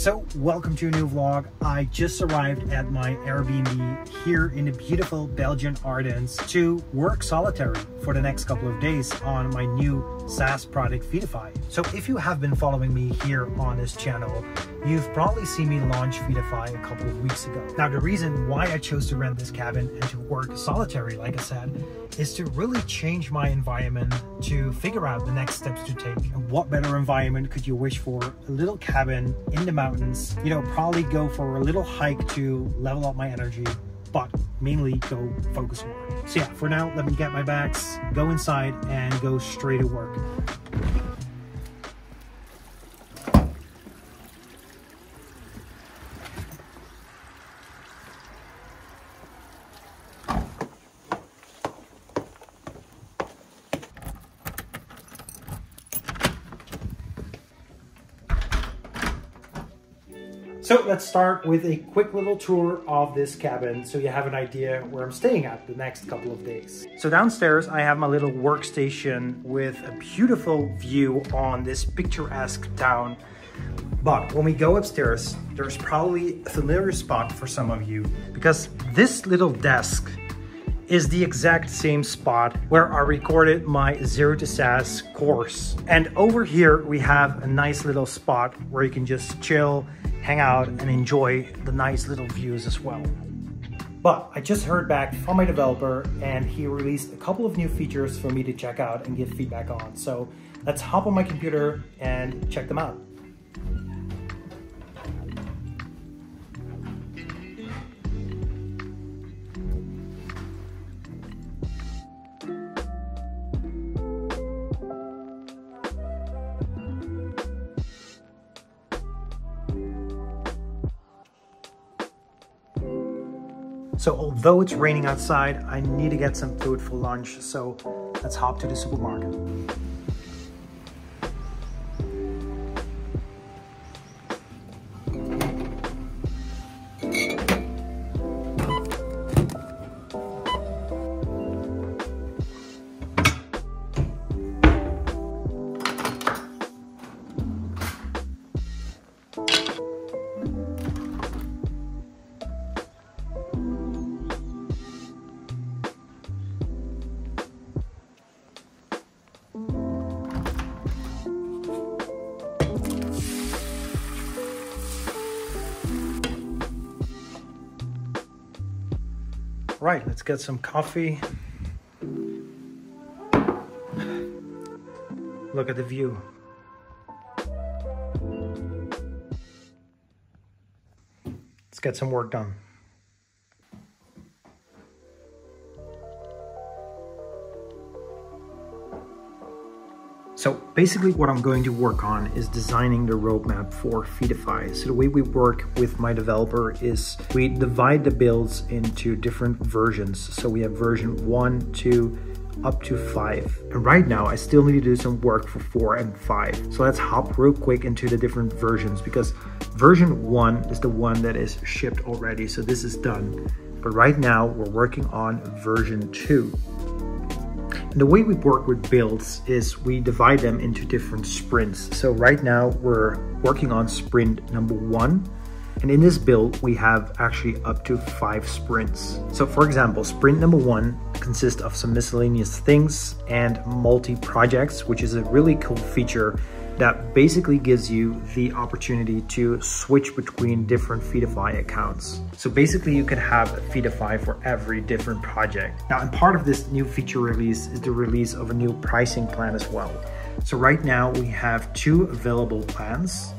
So welcome to a new vlog. I just arrived at my Airbnb here in the beautiful Belgian Ardennes to work solitary for the next couple of days on my new SaaS product Feedify. So if you have been following me here on this channel, you've probably seen me launch Feedify a couple of weeks ago. Now the reason why I chose to rent this cabin and to work solitary, like I said, is to really change my environment to figure out the next steps to take. And what better environment could you wish for? A little cabin in the mountains, probably go for a little hike to level up my energy, but mainly go focus work. So yeah, for now, let me get my bags, go inside and go straight to work. So let's start with a quick little tour of this cabin so you have an idea where I'm staying at the next couple of days. So downstairs I have my little workstation with a beautiful view on this picturesque town. But when we go upstairs, there's probably a familiar spot for some of you because this little desk is the exact same spot where I recorded my Zero to SaaS course. And over here we have a nice little spot where you can just chill, hang out and enjoy the nice little views as well. But I just heard back from my developer and he released a couple of new features for me to check out and give feedback on. So let's hop on my computer and check them out. So although it's raining outside, I need to get some food for lunch. So let's hop to the supermarket. Right, let's get some coffee. Look at the view. Let's get some work done. So basically what I'm going to work on is designing the roadmap for Feedify. So the way we work with my developer is we divide the builds into different versions. So we have version 1, 2, up to 5. And right now I still need to do some work for 4 and 5. So let's hop real quick into the different versions because version 1 is the one that is shipped already. So this is done. But right now we're working on version 2. And the way we work with builds is we divide them into different sprints. So right now we're working on sprint number 1. And in this build, we have actually up to 5 sprints. So for example, sprint number 1 consists of some miscellaneous things and multi-projects, which is a really cool feature that basically gives you the opportunity to switch between different Feedify accounts. So basically you can have a Feedify for every different project. Now, and part of this new feature release is the release of a new pricing plan as well. So right now we have 2 available plans.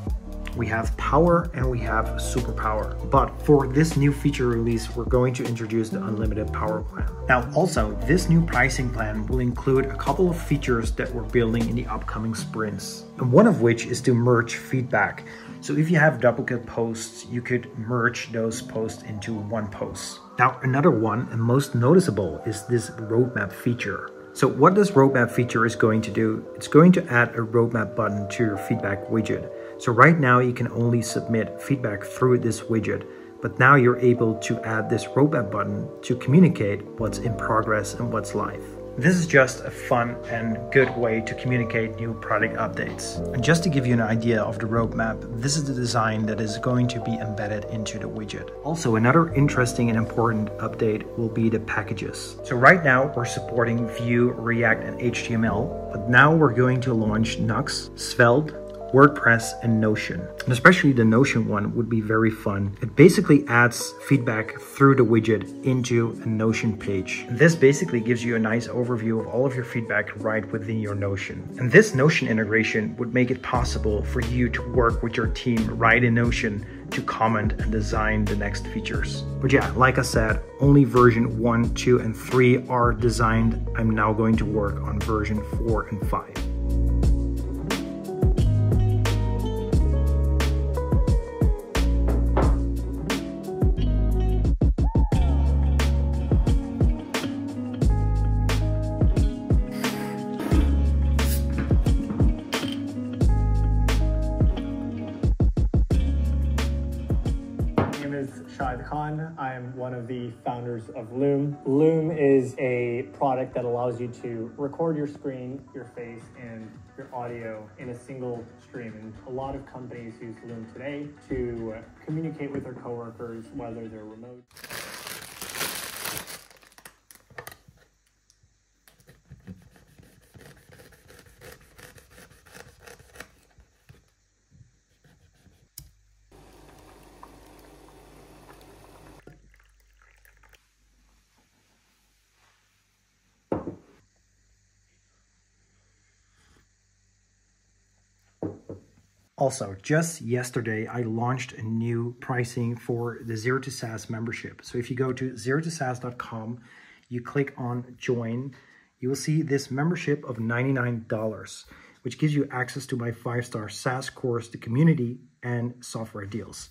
We have Power and we have Super Power. But for this new feature release, we're going to introduce the Unlimited Power plan. Now, also, this new pricing plan will include a couple of features that we're building in the upcoming sprints. And one of which is to merge feedback. So if you have duplicate posts, you could merge those posts into one post. Now, another one, and most noticeable, is this roadmap feature. So what this roadmap feature is going to do, it's going to add a roadmap button to your feedback widget. So right now you can only submit feedback through this widget, but now you're able to add this roadmap button to communicate what's in progress and what's live. This is just a fun and good way to communicate new product updates. And just to give you an idea of the roadmap, this is the design that is going to be embedded into the widget. Also, another interesting and important update will be the packages. So right now we're supporting Vue, React, and HTML, but now we're going to launch Nux, Svelte, WordPress, and Notion. And especially the Notion one would be very fun. It basically adds feedback through the widget into a Notion page. And this basically gives you a nice overview of all of your feedback right within your Notion. And this Notion integration would make it possible for you to work with your team right in Notion to comment and design the next features. But yeah, like I said, only version 1, 2, and 3 are designed. I'm now going to work on version 4 and 5. I am one of the founders of Loom. Loom is a product that allows you to record your screen, your face, and your audio in a single stream. And a lot of companies use Loom today to communicate with their coworkers, whether they're remote. Also, just yesterday, I launched a new pricing for the Zero to SaaS membership. So if you go to zerotosas.com, you click on join, you will see this membership of $99, which gives you access to my 5-star SaaS course, the community, and software deals.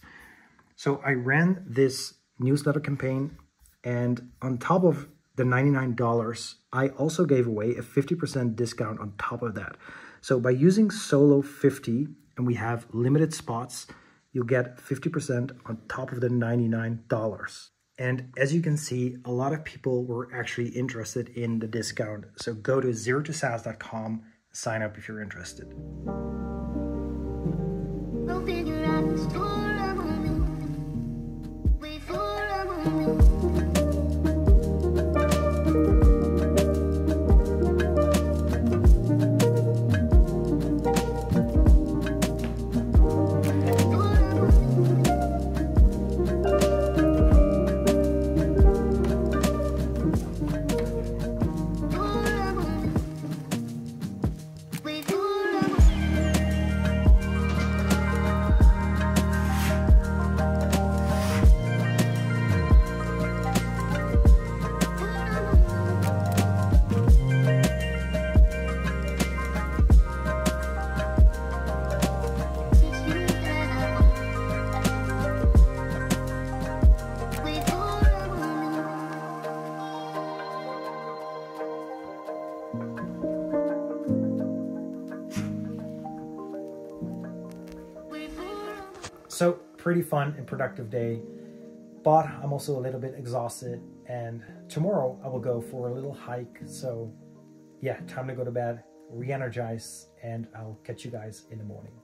So I ran this newsletter campaign, and on top of the $99, I also gave away a 50% discount on top of that. So by using Solo 50, and we have limited spots, you'll get 50% on top of the $99. And as you can see, a lot of people were actually interested in the discount. So go to zerotosas.com, sign up if you're interested. So pretty fun and productive day, but I'm also a little bit exhausted, and tomorrow I will go for a little hike. So yeah, time to go to bed, re-energize, and I'll catch you guys in the morning.